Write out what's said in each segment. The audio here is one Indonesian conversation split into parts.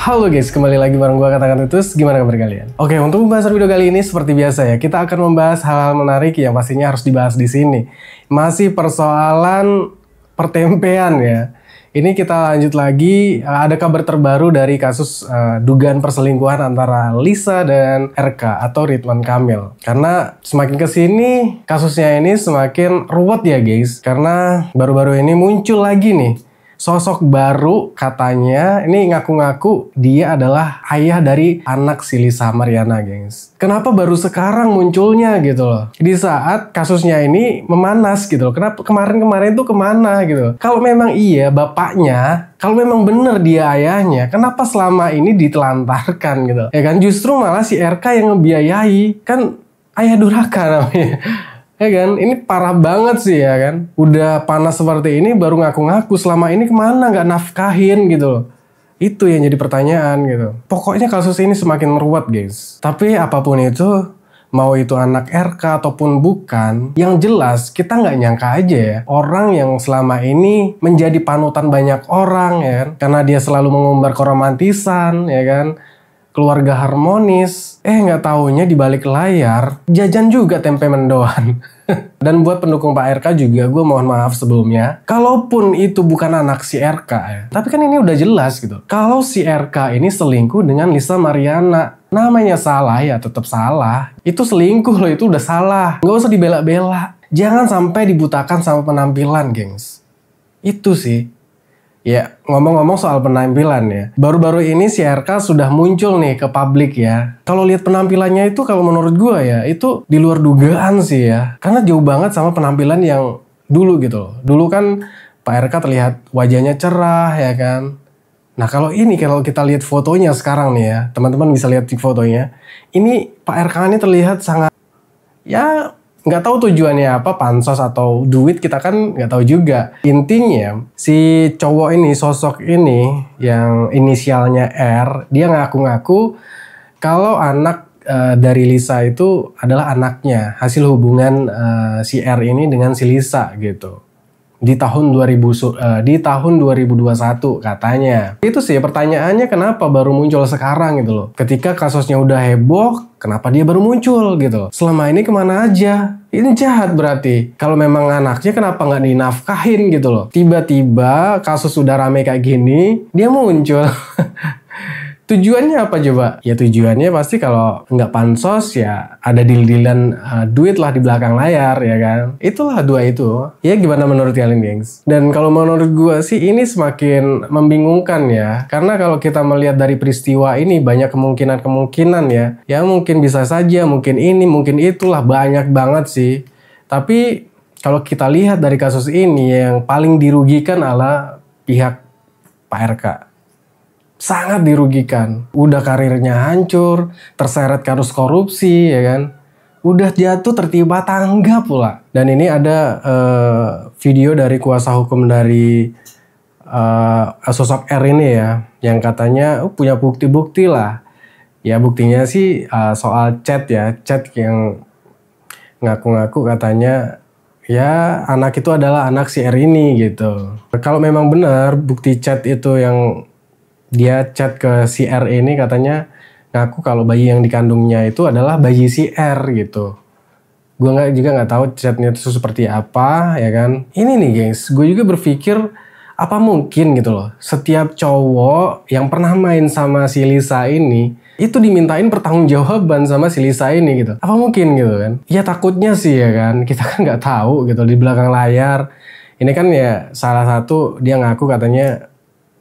Halo guys, kembali lagi bareng gue Katakan Tutus. Gimana kabar kalian? Oke, untuk pembahasan video kali ini seperti biasa ya, kita akan membahas hal-hal menarik yang pastinya harus dibahas di sini. Masih persoalan pertempean ya. Ini kita lanjut lagi, ada kabar terbaru dari kasus dugaan perselingkuhan antara Lisa dan RK atau Ridwan Kamil. Karena semakin kesini kasusnya ini semakin ruwet ya guys. Karena baru-baru ini muncul lagi nih sosok baru, katanya ini ngaku-ngaku dia adalah ayah dari anak si Lisa Mariana, gengs. Kenapa baru sekarang munculnya gitu loh? Di saat kasusnya ini memanas gitu loh. Kenapa kemarin-kemarin tuh kemana gitu? Kalau memang iya bapaknya, kalau memang bener dia ayahnya, kenapa selama ini ditelantarkan gitu? Ya kan, justru malah si RK yang ngebiayai. Kan ayah durhaka namanya. Ya kan, ini parah banget sih ya kan. Udah panas seperti ini baru ngaku-ngaku, selama ini kemana nggak nafkahin gitu loh. Itu yang jadi pertanyaan gitu. Pokoknya kasus ini semakin ruwet guys. Tapi apapun itu, mau itu anak RK ataupun bukan, yang jelas kita nggak nyangka aja ya, orang yang selama ini menjadi panutan banyak orang ya kan, karena dia selalu mengumbar keromantisan ya kan, keluarga harmonis, nggak taunya di balik layar jajan juga tempe mendoan. Dan buat pendukung Pak RK juga, gue mohon maaf sebelumnya. Kalaupun itu bukan anak si RK ya, tapi kan ini udah jelas gitu. Kalau si RK ini selingkuh dengan Lisa Mariana, namanya salah ya tetap salah. Itu selingkuh loh, itu udah salah. Nggak usah dibela-bela. Jangan sampai dibutakan sama penampilan, gengs. Itu sih. Ya, ngomong-ngomong soal penampilan ya. Baru-baru ini si RK sudah muncul nih ke publik ya. Kalau lihat penampilannya itu, kalau menurut gue ya, itu di luar dugaan sih ya. Karena jauh banget sama penampilan yang dulu gitu. Dulu kan Pak RK terlihat wajahnya cerah ya kan. Nah kalau kita lihat fotonya sekarang nih ya, teman-teman bisa lihat di fotonya. Ini Pak RK ini terlihat sangat, ya nggak tahu tujuannya apa, pansos atau duit, kita kan nggak tahu juga. Intinya si cowok ini, sosok ini yang inisialnya R, dia ngaku-ngaku kalau anak dari Lisa itu adalah anaknya, hasil hubungan si R ini dengan si Lisa gitu. Di tahun 2021 katanya. Itu sih pertanyaannya, kenapa baru muncul sekarang gitu loh. Ketika kasusnya udah heboh, kenapa dia baru muncul gitu. Selama ini kemana aja? Ini jahat berarti. Kalau memang anaknya, kenapa nggak dinafkahin gitu loh. Tiba-tiba kasus udah rame kayak gini, dia muncul. Tujuannya apa coba? Ya tujuannya pasti kalau nggak pansos ya ada deal-dealan duit lah di belakang layar ya kan. Itulah dua itu. Ya gimana menurut kalian gengs? Dan kalau menurut gue sih ini semakin membingungkan ya. Karena kalau kita melihat dari peristiwa ini banyak kemungkinan ya. Ya mungkin bisa saja, mungkin ini, mungkin itulah, banyak banget sih. Tapi kalau kita lihat dari kasus ini, yang paling dirugikan adalah pihak Pak RK. Sangat dirugikan. Udah karirnya hancur, terseret kasus korupsi ya kan. Udah jatuh tertimpa tangga pula. Dan ini ada video dari kuasa hukum dari sosok R ini ya, yang katanya punya bukti-bukti lah. Ya buktinya sih soal chat ya, chat yang ngaku-ngaku katanya ya anak itu adalah anak si R ini gitu. Kalau memang benar bukti chat itu yang dia chat ke si R ini, katanya ngaku kalau bayi yang dikandungnya itu adalah bayi si R gitu. Gue juga nggak tahu chatnya itu seperti apa ya kan. Ini nih guys, gue juga berpikir apa mungkin gitu loh, setiap cowok yang pernah main sama si Lisa ini itu dimintain pertanggungjawaban sama si Lisa ini gitu. Apa mungkin gitu kan? Ya takutnya sih ya kan, kita kan nggak tahu gitu di belakang layar. Ini kan ya salah satu dia ngaku katanya,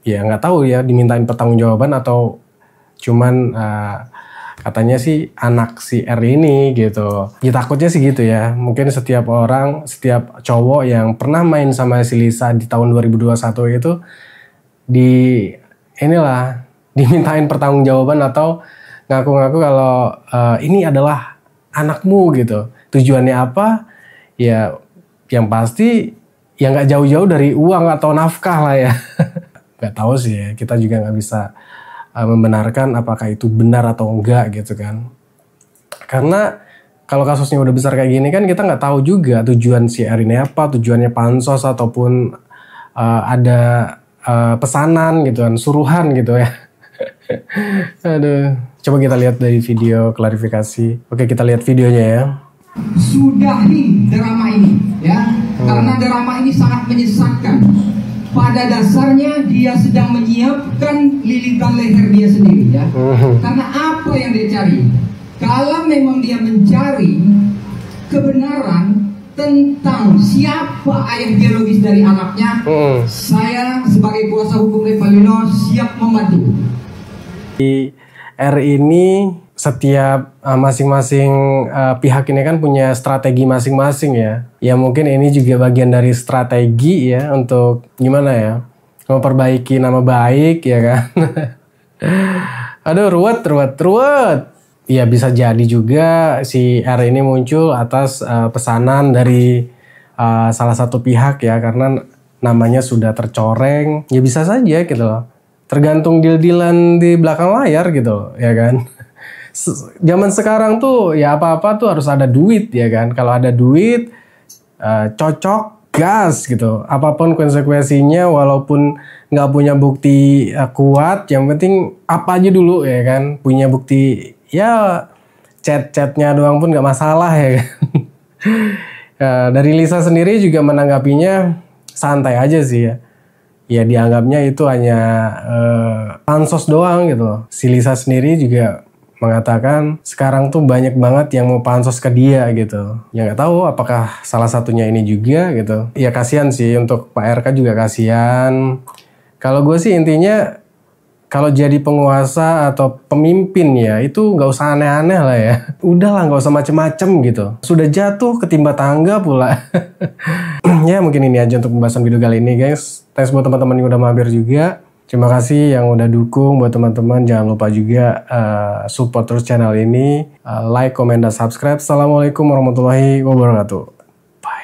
ya nggak tahu ya dimintain pertanggungjawaban atau cuman katanya sih anak si R ini gitu. Ya takutnya sih gitu ya. Mungkin setiap orang, setiap cowok yang pernah main sama si Lisa di tahun 2021 itu dimintain pertanggungjawaban atau ngaku-ngaku kalau ini adalah anakmu gitu. Tujuannya apa? Ya yang pasti ya nggak jauh-jauh dari uang atau nafkah lah ya. Gak tahu sih ya, kita juga nggak bisa membenarkan apakah itu benar atau enggak gitu kan. Karena kalau kasusnya udah besar kayak gini kan kita nggak tahu juga tujuan si R ini apa, tujuannya pansos ataupun ada pesanan gitu kan, suruhan gitu ya. Aduh. Coba kita lihat dari video klarifikasi. Oke, kita lihat videonya ya. Sudahi drama ini ya, karena drama ini sangat menyesatkan. Pada dasarnya dia sedang menyiapkan lilitan leher dia sendiri ya. Karena apa yang dia cari? Kalau memang dia mencari kebenaran tentang siapa ayah biologis dari anaknya, saya sebagai kuasa hukum Revalino siap membantu. Di R ini setiap masing-masing pihak ini kan punya strategi masing-masing ya. Ya mungkin ini juga bagian dari strategi ya untuk gimana ya, memperbaiki nama baik ya kan. Aduh ruwet. Ya bisa jadi juga si R ini muncul atas pesanan dari salah satu pihak ya, karena namanya sudah tercoreng. Ya bisa saja gitu loh. Tergantung deal-dealan di belakang layar gitu ya kan. Zaman sekarang tuh ya apa-apa tuh harus ada duit ya kan. Kalau ada duit cocok gas gitu. Apapun konsekuensinya, walaupun nggak punya bukti kuat, yang penting apa aja dulu ya kan. Punya bukti ya chat-chatnya doang pun nggak masalah ya kan. Dari Lisa sendiri juga menanggapinya santai aja sih ya. Ya dianggapnya itu hanya pansos doang gitu loh. Si Lisa sendiri juga mengatakan sekarang tuh banyak banget yang mau pansos ke dia gitu. Ya nggak tahu apakah salah satunya ini juga gitu. Ya kasihan sih, untuk Pak RK juga kasihan. Kalau gue sih intinya kalau jadi penguasa atau pemimpin ya itu nggak usah aneh-aneh lah ya. Udahlah nggak usah macem-macem gitu. Sudah jatuh ketimpa tangga pula. Ya mungkin ini aja untuk pembahasan video kali ini guys. Thanks buat teman-teman yang udah mampir juga. Terima kasih yang udah dukung. Buat teman-teman jangan lupa juga support terus channel ini. Like, comment, dan subscribe. Assalamualaikum warahmatullahi wabarakatuh.